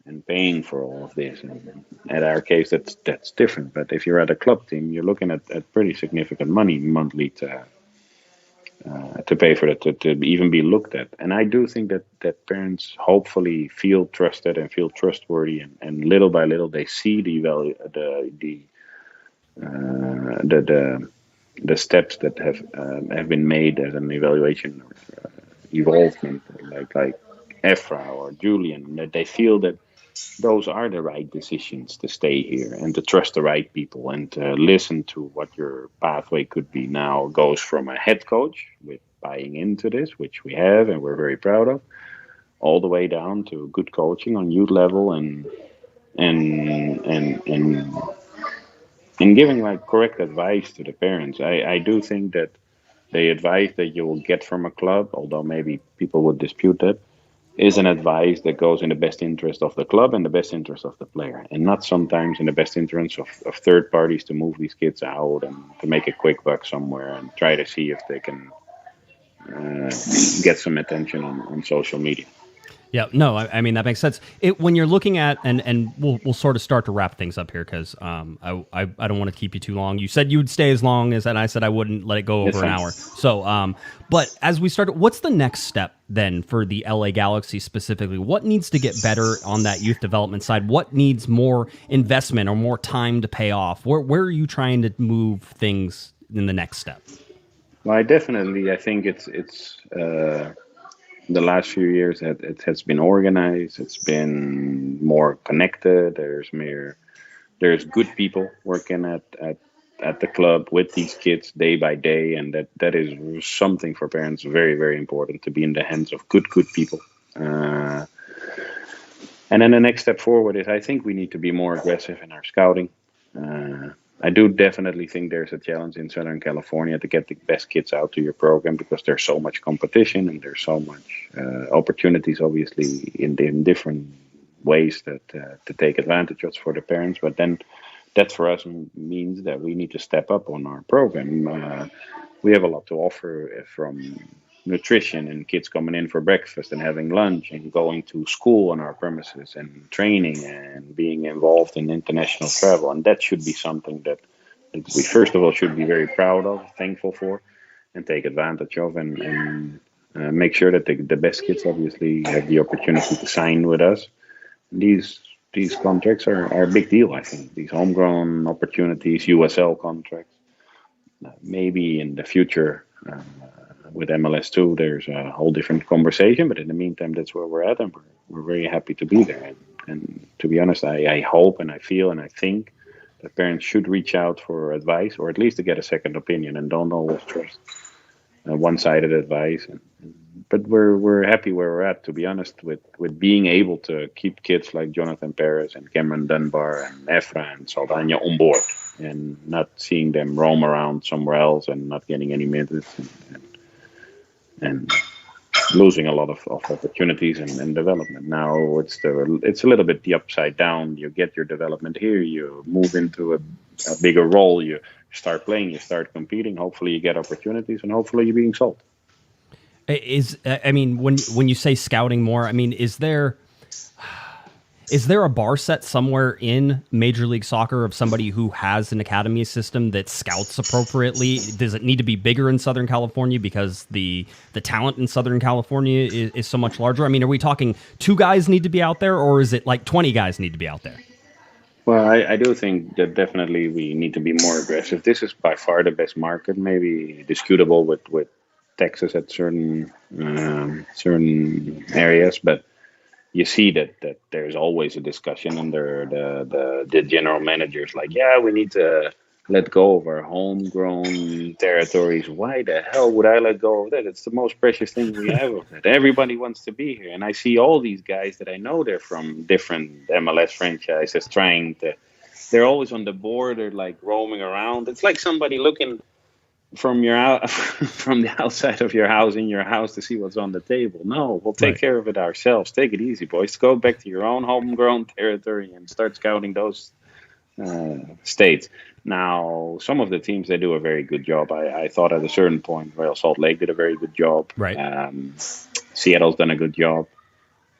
and paying for all of this. And in our case, that's different. But if you're at a club team, you're looking at pretty significant money monthly to pay for that, to even be looked at. And I do think that parents hopefully feel trusted and feel trustworthy, and little by little they see the value, the steps that have been made as an evaluation or evolvement, like Efra or Julian, that they feel that those are the right decisions to stay here and to trust the right people and to listen to what your pathway could be. Now goes from a head coach with buying into this, which we have and we're very proud of, all the way down to good coaching on youth level and giving like correct advice to the parents. I do think that the advice that you will get from a club, although maybe people would dispute that, is an advice that goes in the best interest of the club and the best interest of the player, and not sometimes in the best interest of third parties to move these kids out and to make a quick buck somewhere and try to see if they can get some attention on social media. Yeah, no, I mean, that makes sense. When you're looking at, and we'll sort of start to wrap things up here, because I don't want to keep you too long. You said you would stay as long as, and I said I wouldn't let it go over an hour. So, but as we start, what's the next step then for the LA Galaxy specifically? What needs to get better on that youth development side? What needs more investment or more time to pay off? Where are you trying to move things in the next step? Well, I think it's the last few years it has been organized. It's been more connected. There's good people working at at the club with these kids day by day, and that is something for parents very, very important, to be in the hands of good people. And then the next step forward is, I think we need to be more aggressive in our scouting. I do definitely think there's a challenge in Southern California to get the best kids out to your program, because there's so much competition and there's so much opportunities, obviously, in different ways that to take advantage of for the parents. But then that for us means that we need to step up on our program. We have a lot to offer, from nutrition and kids coming in for breakfast and having lunch and going to school on our premises and training and being involved in international travel. And that should be something that we first of all should be very proud of, thankful for, and take advantage of, and make sure that the best kids obviously have the opportunity to sign with us. These contracts are a big deal, I think. These homegrown opportunities, USL contracts. Maybe in the future, with MLS2, there's a whole different conversation. But in the meantime, that's where we're at, and we're very happy to be there. And to be honest, I hope and I feel and I think that parents should reach out for advice, or at least to get a second opinion, and don't always trust one-sided advice. But we're happy where we're at, to be honest, with being able to keep kids like Jonathan Perez and Cameron Dunbar and Efra and Saldana on board, and not seeing them roam around somewhere else and not getting any minutes and losing a lot of opportunities and development. Now it's a little bit the upside down. You get your development here, you move into a bigger role, you start playing, you start competing. Hopefully you get opportunities, and hopefully you're being sold. When you say scouting more, is there a bar set somewhere in Major League Soccer of somebody who has an academy system that scouts appropriately? Does it need to be bigger in Southern California because the talent in Southern California is so much larger? Are we talking 2 guys need to be out there, or is it like 20 guys need to be out there? Well, I do think that definitely we need to be more aggressive. This is by far the best market, maybe disputable with Texas at certain areas, but you see that there's always a discussion under the general managers, like, yeah, we need to let go of our homegrown territories. Why the hell would I let go of that? It's the most precious thing we have of it. Everybody wants to be here, and I see all these guys that I know, they're from different MLS franchises, they're always on the border, like roaming around. It's like somebody looking from the outside of your house in your house to see what's on the table. No, we'll take care of it ourselves. Take it easy, boys. Go back to your own homegrown territory and start scouting those states. Now, some of the teams, they do a very good job. I thought at a certain point, Real Salt Lake did a very good job. Right. Seattle's done a good job.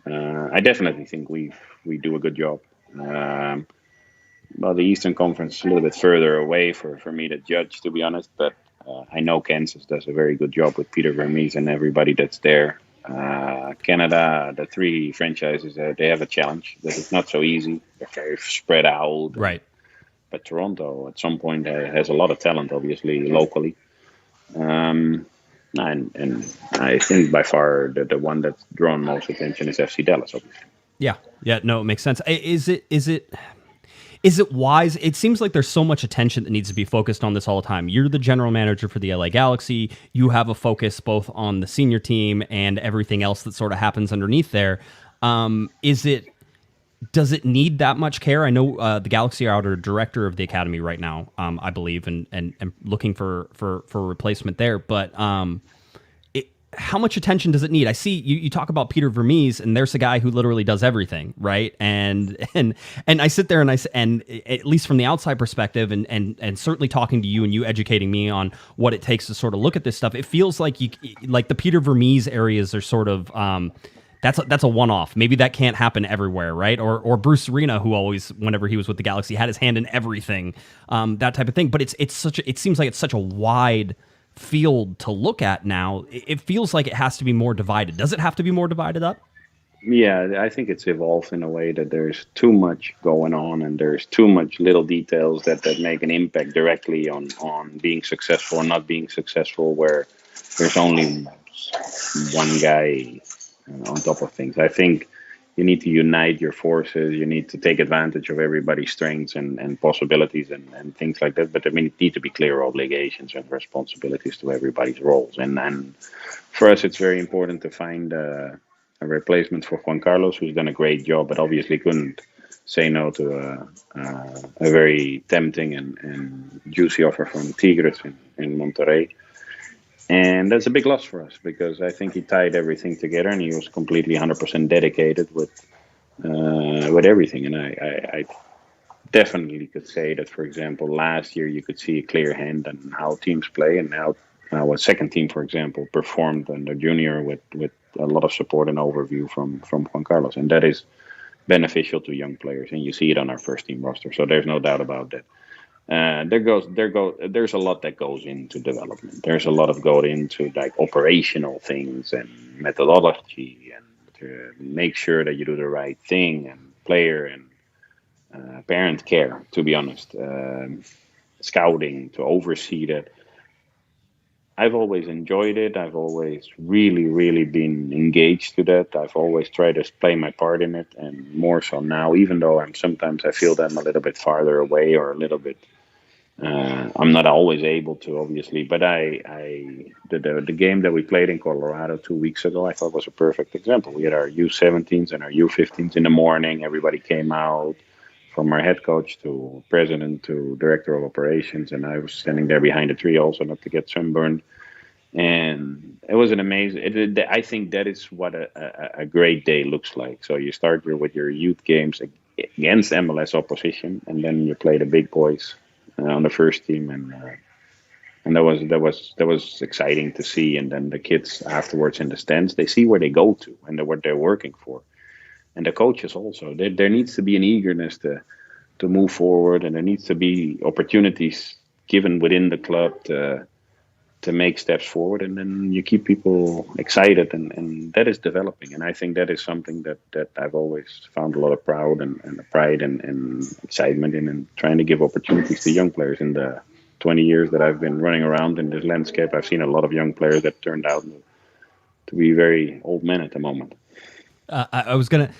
I definitely think we do a good job. Well, the Eastern Conference is a little bit further away for me to judge, to be honest, but I know Kansas does a very good job with Peter Vermees and everybody that's there. Canada, the 3 franchises, they have a challenge that is not so easy. They're very spread out. Right. But Toronto, at some point, has a lot of talent, obviously, locally. And I think by far the one that's drawn most attention is FC Dallas, obviously. Yeah. No, it makes sense. Is it wise? It seems like there's so much attention that needs to be focused on this all the time. You're the general manager for the LA Galaxy. You have a focus both on the senior team and everything else that sort of happens underneath there. Does it need that much care? I know the Galaxy are out a director of the academy right now, I believe, and looking for a replacement there. But how much attention does it need? I see you talk about Peter Vermees, and there's a guy who literally does everything, right? And I sit there and at least from the outside perspective, and certainly talking to you and you educating me on what it takes to sort of look at this stuff, it feels like the Peter Vermees areas are sort of that's a one-off. Maybe that can't happen everywhere, right? Or Bruce Arena, who always, whenever he was with the Galaxy, had his hand in everything, that type of thing. But it seems like it's such a wide field to look at now. It feels like it has to be more divided. Does it have to be more divided up? Yeah, I think it's evolved in a way that there's too much going on, and there's too much little details that make an impact directly on being successful or not being successful, where there's only one guy on top of things. I think you need to unite your forces. You need to take advantage of everybody's strengths and possibilities and things like that. But I mean, it need to be clear obligations and responsibilities to everybody's roles. And for us, it's very important to find a replacement for Juan Carlos, who's done a great job, but obviously couldn't say no to a very tempting and juicy offer from Tigres in Monterrey. And that's a big loss for us because I think he tied everything together and he was completely 100% dedicated with everything. And I definitely could say that, for example, last year you could see a clear hand on how teams play, and now our second team, for example, performed under junior with a lot of support and overview from Juan Carlos, and that is beneficial to young players, and you see it on our first team roster. So there's no doubt about that. There's a lot that goes into development. There's a lot of goes into like operational things and methodology and to make sure that you do the right thing and player and parent care, to be honest, scouting to oversee that. I've always enjoyed it. I've always really, really been engaged to that. I've always tried to play my part in it, and more so now, even though I feel that I'm a little bit farther away or a little bit. I'm not always able to, obviously, but the game that we played in Colorado 2 weeks ago, I thought was a perfect example. We had our U17s and our U15s in the morning. Everybody came out, from our head coach to president to director of operations, and I was standing there behind a tree also not to get sunburned. And it was an amazing. I think that is what a great day looks like. So you start with your youth games against MLS opposition, and then you play the big boys on the first team, and that was exciting to see. And then the kids afterwards in the stands, they see where they go to and what they're working for. And the coaches also, there needs to be an eagerness to move forward, and there needs to be opportunities given within the club to make steps forward, and then you keep people excited, and that is developing. And I think that is something that I've always found a lot of pride and excitement in, and trying to give opportunities to young players. In the 20 years that I've been running around in this landscape, I've seen a lot of young players that turned out to be very old men at the moment. I was going to...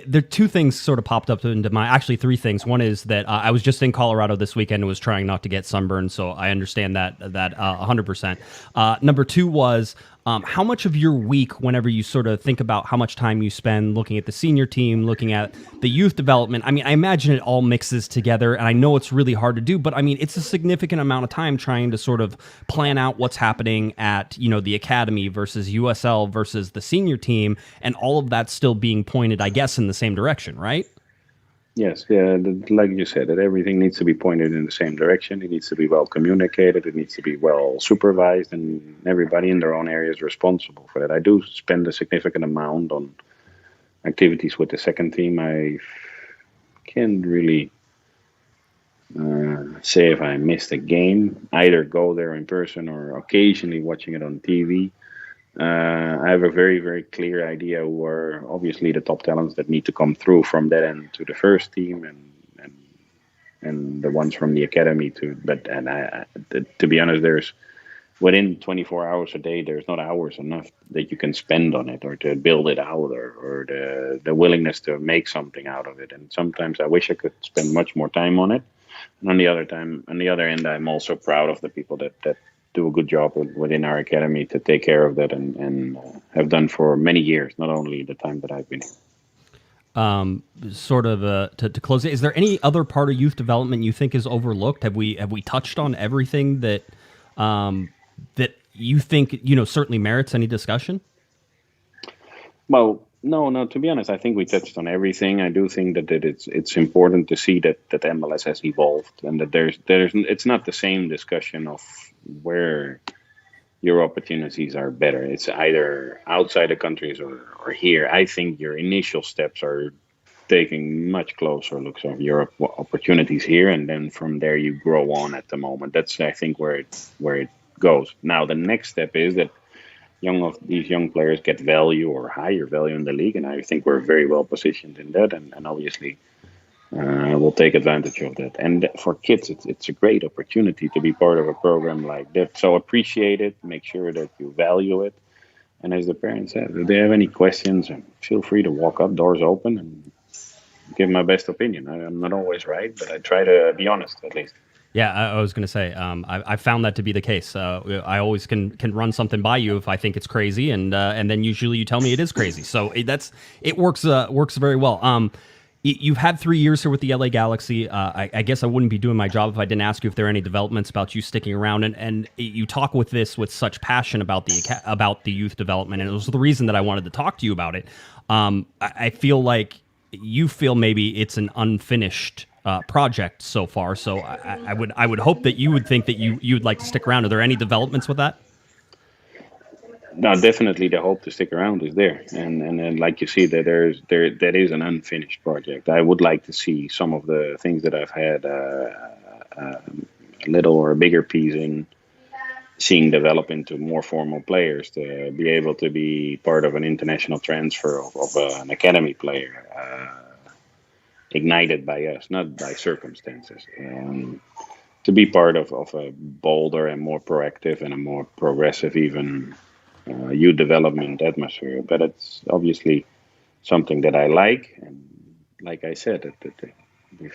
There are two things sort of popped up into my... Actually, three things. One is that I was just in Colorado this weekend and was trying not to get sunburned, so I understand that 100%. Number two was how much of your week, whenever you sort of think about how much time you spend looking at the senior team, looking at the youth development, I mean, I imagine it all mixes together, and I know it's really hard to do, but I mean, it's a significant amount of time trying to sort of plan out what's happening at, the academy versus USL versus the senior team, and all of that still being pointed, I guess, in the same direction, right? Yes, yeah, like you said, that everything needs to be pointed in the same direction. It needs to be well communicated. It needs to be well supervised, and everybody in their own area is responsible for that. I do spend a significant amount on activities with the second team. I can't really say if I missed a game, either go there in person or occasionally watching it on TV. I have a very, very clear idea who are obviously the top talents that need to come through from that end to the first team, and the ones from the academy to. To be honest, there's within 24 hours a day, there's not hours enough that you can spend on it or to build it out or the willingness to make something out of it. And sometimes I wish I could spend much more time on it. And on the other end, I'm also proud of the people that do a good job within our academy to take care of that and have done for many years, not only the time that I've been here. To close it, is there any other part of youth development you think is overlooked? Have we touched on everything that you think certainly merits any discussion? Well, no. To be honest, I think we touched on everything. I do think that it's important to see that MLS has evolved, and that it's not the same discussion of where your opportunities are better. It's either outside the countries or here. I think your initial steps are taking much closer looks of your opportunities here, and then from there you grow on at the moment. That's, I think, where it goes. Now, the next step is that these young players get value or higher value in the league, and I think we're very well positioned in that, and obviously we'll take advantage of that. And for kids, it's a great opportunity to be part of a program like that. So appreciate it, make sure that you value it, And as the parent said, if they have any questions, feel free to walk up, doors open, and give my best opinion. I'm not always right, but I try to be honest at least. Yeah, I was going to say, I found that to be the case. I always can run something by you if I think it's crazy, and then usually you tell me it is crazy. So it works very well. You've had 3 years here with the LA Galaxy. I guess I wouldn't be doing my job if I didn't ask you if there are any developments about you sticking around. And you talk with such passion about the youth development, and it was the reason that I wanted to talk to you about it. I feel like you feel maybe it's an unfinished project so far. So I would hope that you would think that you'd like to stick around. Are there any developments with that? No, definitely the hope to stick around is there, and like you see that that is an unfinished project. I would like to see some of the things that I've had a little or a bigger piece in seeing develop into more formal players, to be able to be part of an international transfer of an academy player, ignited by us, not by circumstances. To be part of a bolder and more proactive and a more progressive even youth development atmosphere. But it's obviously something that I like, and like I said, we've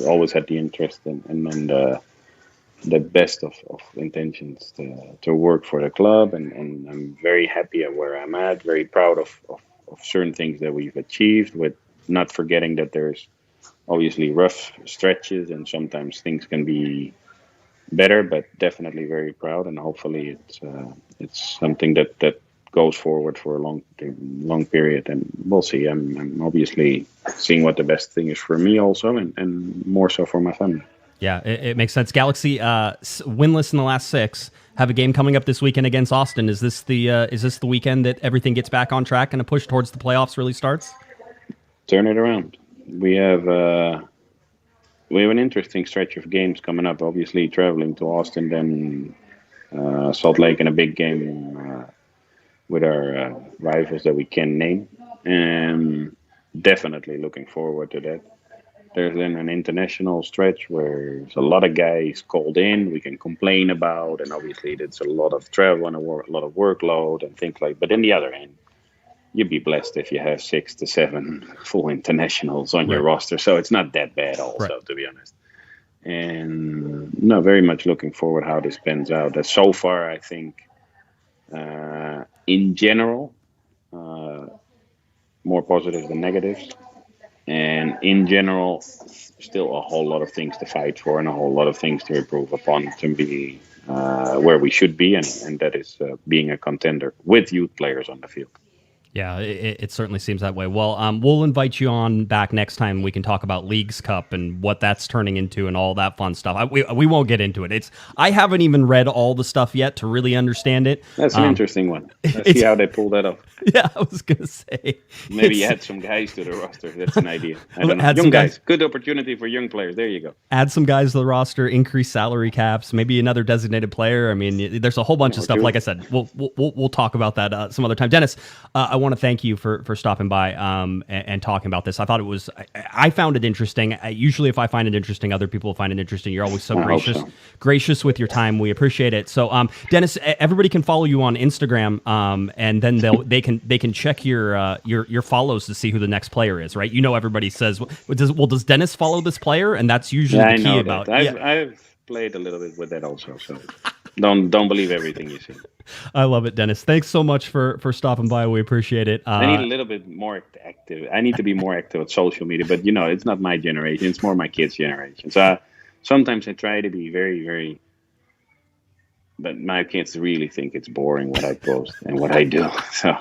always had the interest and the best of intentions to work for the club, and I'm very happy at where I'm at, very proud of certain things that we've achieved, with not forgetting that there's obviously rough stretches and sometimes things can be better, but definitely very proud, and hopefully it's something that goes forward for a long period, and we'll see. I'm obviously seeing what the best thing is for me also, and more so for my family. Yeah, it makes sense. Galaxy winless in the last 6. Have a game coming up this weekend against Austin. Is this the weekend that everything gets back on track and a push towards the playoffs really starts? Turn it around. We have an interesting stretch of games coming up. Obviously, traveling to Austin, then Salt Lake, in a big game with our rivals that we can name, and definitely looking forward to that. There's then an international stretch where there's a lot of guys called in we can complain about, and obviously it's a lot of travel and a lot of workload and things like. But on the other hand, you'd be blessed if you have 6 to 7 full internationals on your roster, so it's not that bad also, to be honest. And no, very much looking forward how this pans out. So far, I think in general, more positives than negatives. And in general, still a whole lot of things to fight for and a whole lot of things to improve upon to be where we should be, and that is being a contender with youth players on the field. Yeah, it certainly seems that way. Well, we'll invite you on back next time. We can talk about Leagues Cup and what that's turning into and all that fun stuff. We won't get into it. I haven't even read all the stuff yet to really understand it. That's an interesting one. Let's see how they pull that off. Yeah, I was going to say. Maybe add some guys to the roster. That's an idea. I don't know. Young guys. Good opportunity for young players. There you go. Add some guys to the roster, increase salary caps, maybe another designated player. I mean, there's a whole bunch of stuff. Like I said, we'll talk about that some other time. Dennis, I want to thank you for stopping by and talking about this. I thought I found it interesting. Usually if I find it interesting, other people find it interesting. You're always so gracious with your time. We appreciate it. So, Dennis, everybody can follow you on Instagram, and then they can check your follows to see who the next player is, right? You know, everybody says, does Dennis follow this player? And that's usually the key about. I've played a little bit with that also, so don't believe everything you see. I love it, Dennis. Thanks so much for stopping by. We appreciate it. I need a little bit more active. I need to be more active with social media, but it's not my generation. It's more my kids' generation. So sometimes I try to be very, very. But my kids really think it's boring what I post and what I do. So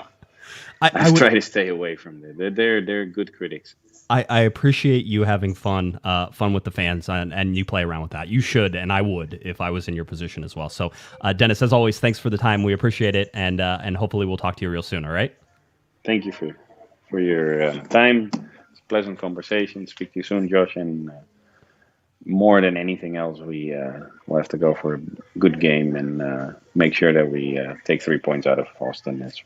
I try to stay away from them. They're good critics. I appreciate you having fun with the fans, and you play around with that. You should, and I would if I was in your position as well. So, Dennis, as always, thanks for the time. We appreciate it, and hopefully we'll talk to you real soon. All right. Thank you for your time. It's a pleasant conversation. Speak to you soon, Josh. And more than anything else, we'll have to go for a good game and make sure that we take 3 points out of Austin this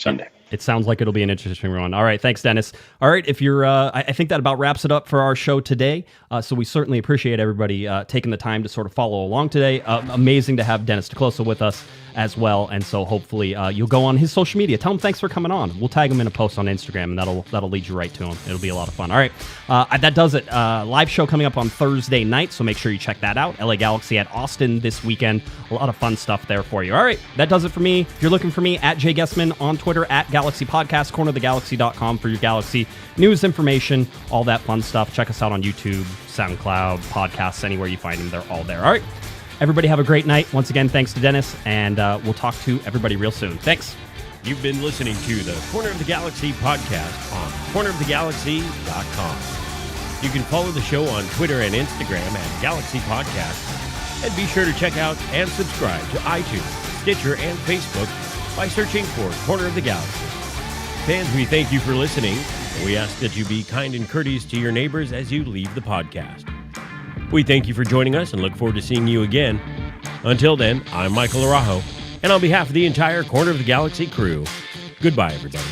Sunday. It sounds like it'll be an interesting one. All right. Thanks, Dennis. All right. If you're, I think that about wraps it up for our show today. So we certainly appreciate everybody taking the time to sort of follow along today. Amazing to have Dennis Kloese with us as well. And so hopefully you'll go on his social media. Tell him thanks for coming on. We'll tag him in a post on Instagram, and that'll lead you right to him. It'll be a lot of fun. All right. That does it. Live show coming up on Thursday night, so make sure you check that out. LA Galaxy at Austin this weekend. A lot of fun stuff there for you. All right. That does it for me. If you're looking for me, at Jay Guesman on Twitter, at Galaxy Podcast, cornerofthegalaxy.com for your Galaxy news, information, all that fun stuff. Check us out on YouTube, SoundCloud, podcasts, anywhere you find them. They're all there. All right. Everybody have a great night. Once again, thanks to Dennis, and we'll talk to everybody real soon. Thanks. You've been listening to the Corner of the Galaxy podcast on cornerofthegalaxy.com. You can follow the show on Twitter and Instagram at Galaxy Podcast, and be sure to check out and subscribe to iTunes, Stitcher, and Facebook by searching for Corner of the Galaxy. Fans, we thank you for listening. We ask that you be kind and courteous to your neighbors as you leave the podcast. We thank you for joining us and look forward to seeing you again. Until then, I'm Michael Araujo, and on behalf of the entire Corner of the Galaxy crew, goodbye, everybody.